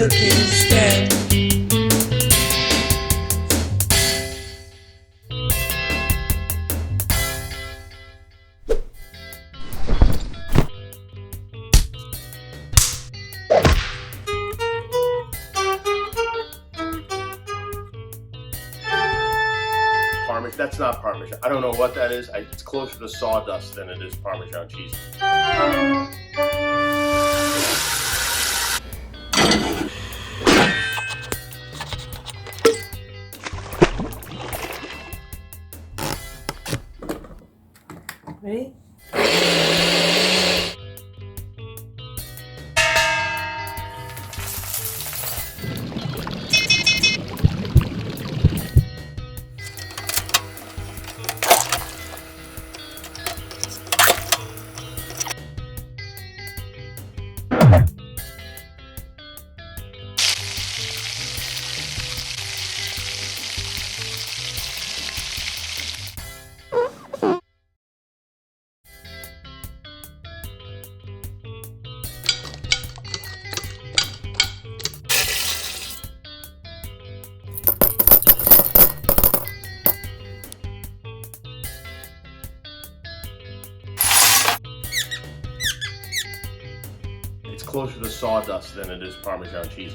cookie instead. Parmesan. That's not Parmesan. I don't know what that is. It's closer to sawdust than it is Parmesan cheese. Ready? It's closer to sawdust than it is Parmesan cheese.